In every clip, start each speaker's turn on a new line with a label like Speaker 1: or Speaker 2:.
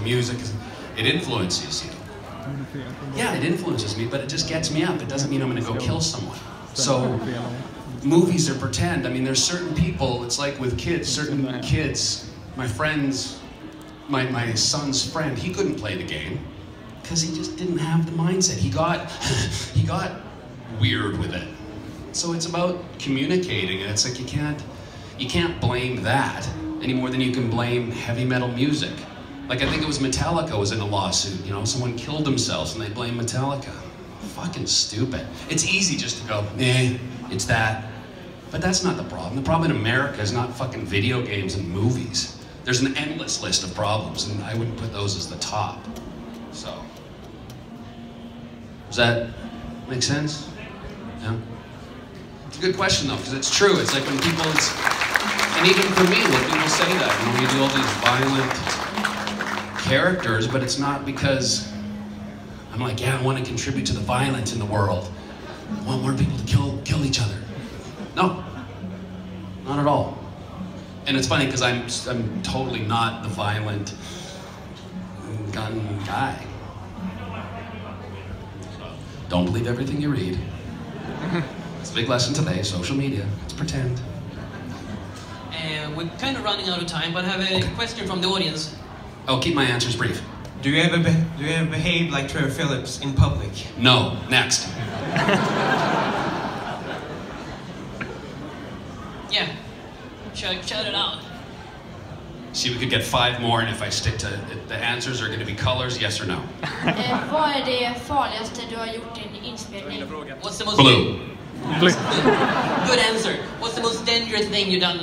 Speaker 1: music, it influences you. Yeah, it influences me, but it just gets me up. It doesn't mean I'm gonna go kill someone. So, movies are pretend. I mean, there's certain people, it's like with kids, certain kids, my friends, my son's friend, he couldn't play the game because he just didn't have the mindset. He got weird with it. So it's about communicating, and it's like you can't blame that any more than you can blame heavy metal music. Like, I think it was Metallica was in a lawsuit, you know, someone killed themselves and they blame Metallica. Fucking stupid. It's easy just to go, it's that. But that's not the problem. The problem in America is not fucking video games and movies. There's an endless list of problems, and I wouldn't put those as the top. So, does that make sense? Yeah? It's a good question though, because it's true. It's like when people, and even for me, when people say that, you know, we do all these violent characters, but it's not because I'm like, yeah, I want to contribute to the violence in the world. I want more people to kill each other. No, not at all. And it's funny because I'm totally not the violent gun guy. Don't believe everything you read. It's a big lesson today, social media. It's pretend.
Speaker 2: We're kind of running out of time, but I have a question from the audience.
Speaker 1: I'll keep my answers brief.
Speaker 3: Do you ever behave like Trevor Phillips in public?
Speaker 1: No. Next.
Speaker 2: Yeah. Shout it out.
Speaker 1: See, we could get 5 more, and if I stick to the answers are going to be colors, yes or no.
Speaker 4: Vad är det farligaste du har gjort i en inspelning?
Speaker 2: What's the most
Speaker 1: Blue.
Speaker 2: Good answer. What's the most dangerous thing you've done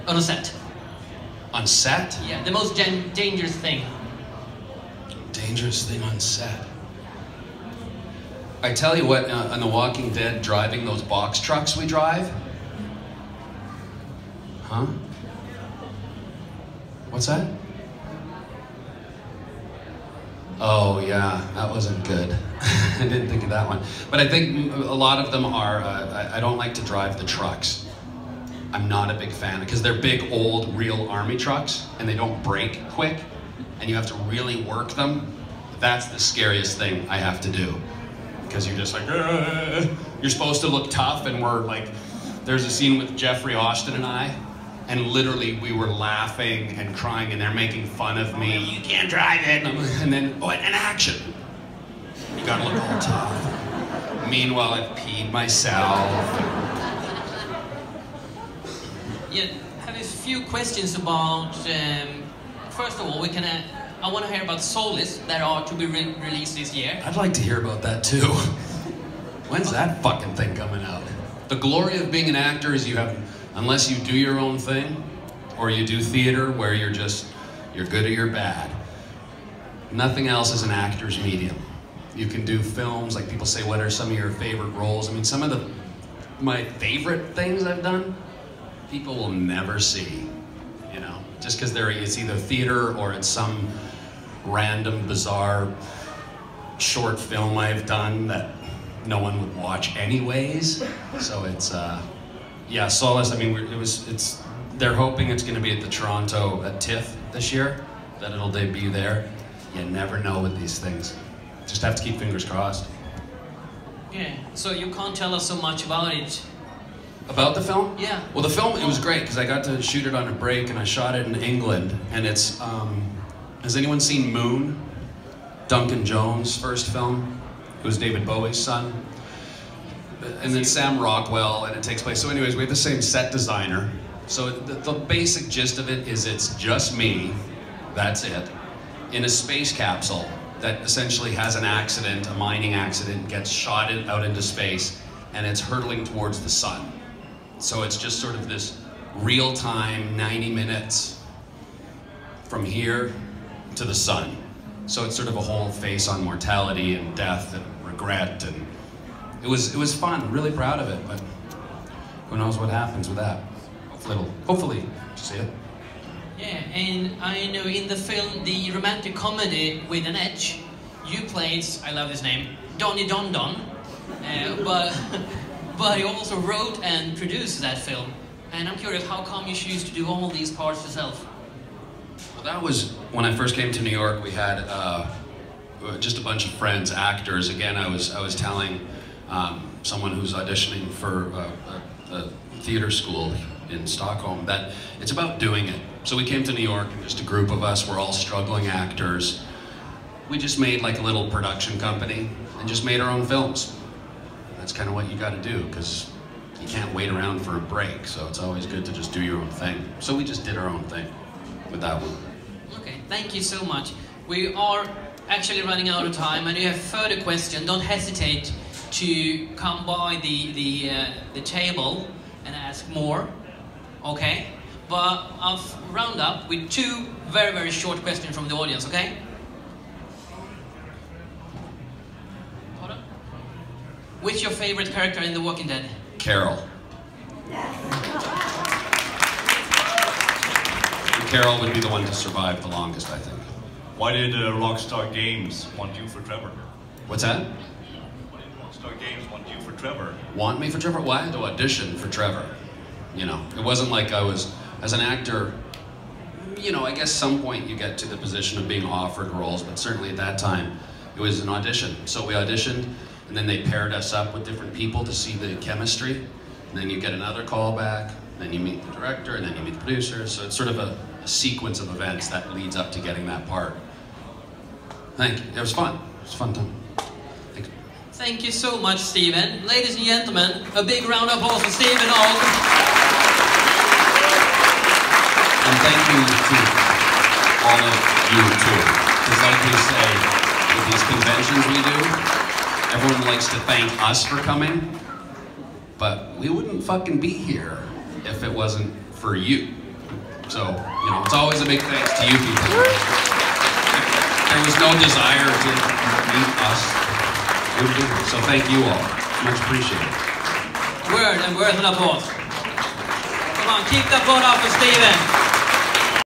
Speaker 2: on a set?
Speaker 1: On set?
Speaker 2: Yeah, the most dangerous thing.
Speaker 1: Dangerous thing on set. I tell you what, on The Walking Dead, driving those box trucks we drive. Huh? What's that? Oh yeah, that wasn't good. I didn't think of that one. But I think a lot of them are, I don't like to drive the trucks. I'm not a big fan because they're big, old, real army trucks and they don't break quick and you have to really work them. That's the scariest thing I have to do because you're just like, you're supposed to look tough, and we're like, there's a scene with Jeffrey Austin and I, and literally we were laughing and crying and they're making fun of me. You can't drive it. And then, and action. You gotta look all tough. Meanwhile, I've peed myself.
Speaker 2: Yeah, I have a few questions about, first of all, I want to hear about Soulless that are to be released this year.
Speaker 1: I'd like to hear about that too. When's that fucking thing coming out? The glory of being an actor is unless you do your own thing, or you do theater where you're good or you're bad. Nothing else is an actor's medium. You can do films, like people say, what are some of your favorite roles? I mean, some of my favorite things I've done, people will never see, you know, just because it's either theater or it's some random, bizarre short film I've done that no one would watch anyways. So it's, yeah, Soulless, I mean, they're hoping it's going to be at the Toronto, at TIFF this year, that it'll debut there. You never know with these things. Just have to keep fingers crossed.
Speaker 2: Yeah, so you can't tell us so much about it.
Speaker 1: About the film?
Speaker 2: Yeah.
Speaker 1: Well, the film, it was great because I got to shoot it on a break and I shot it in England. And it's, has anyone seen Moon? Duncan Jones' first film. It was David Bowie's son. And then Sam Rockwell, and it takes place. So anyways, we have the same set designer. So the basic gist of it is it's just me, that's it, in a space capsule that essentially has an accident, a mining accident, gets shot out into space, and it's hurtling towards the sun. So it's just sort of this real-time 90 minutes from here to the sun. So it's sort of a whole face on mortality and death and regret, and it was fun, really proud of it, but who knows what happens with that. Hopefully, you see it.
Speaker 2: Yeah, and I know in the film, the romantic comedy With an Edge, you played, I love this name, Donnie Don Don, but you also wrote and produced that film. And I'm curious, how come you choose to do all these parts yourself?
Speaker 1: Well, that was when I first came to New York. We had just a bunch of friends, actors. Again, I was telling someone who's auditioning for a theater school in Stockholm that it's about doing it. So we came to New York, and just a group of us. We're all struggling actors. We just made like a little production company and just made our own films. That's kind of what you got to do, because you can't wait around for a break. So it's always good to just do your own thing. So we just did our own thing with that one.
Speaker 2: Okay, thank you so much. We are actually running out of time, and if you have further questions, don't hesitate to come by the table and ask more. Okay? But I'll round up with two very, very short questions from the audience, okay? Which your favorite character in The Walking Dead?
Speaker 1: Carol. Carol would be the one to survive the longest, I think.
Speaker 5: Why did Rockstar Games want you for Trevor?
Speaker 1: What's that?
Speaker 5: Why did Rockstar Games want you for Trevor?
Speaker 1: Want me for Trevor? Well, I had to audition for Trevor. You know, it wasn't like I was, as an actor, you know, I guess some point you get to the position of being offered roles, but certainly at that time, it was an audition. So we auditioned, and then they paired us up with different people to see the chemistry, and then you get another call back, then you meet the director, and then you meet the producer. So it's sort of a sequence of events that leads up to getting that part. Thank you. It was fun. It was a fun time. Thanks.
Speaker 2: Thank you so much, Steven. Ladies and gentlemen, a big round of applause for Steven Ogg.
Speaker 1: And thank you to all of you too. Because like we say, with these conventions we do, everyone likes to thank us for coming, but we wouldn't fucking be here if it wasn't for you. So, you know, it's always a big thanks to you people. There was no desire to meet us. We would do it. So thank you all. Much appreciated.
Speaker 2: Word and worth an applause. Come on, keep the applause up for Steven.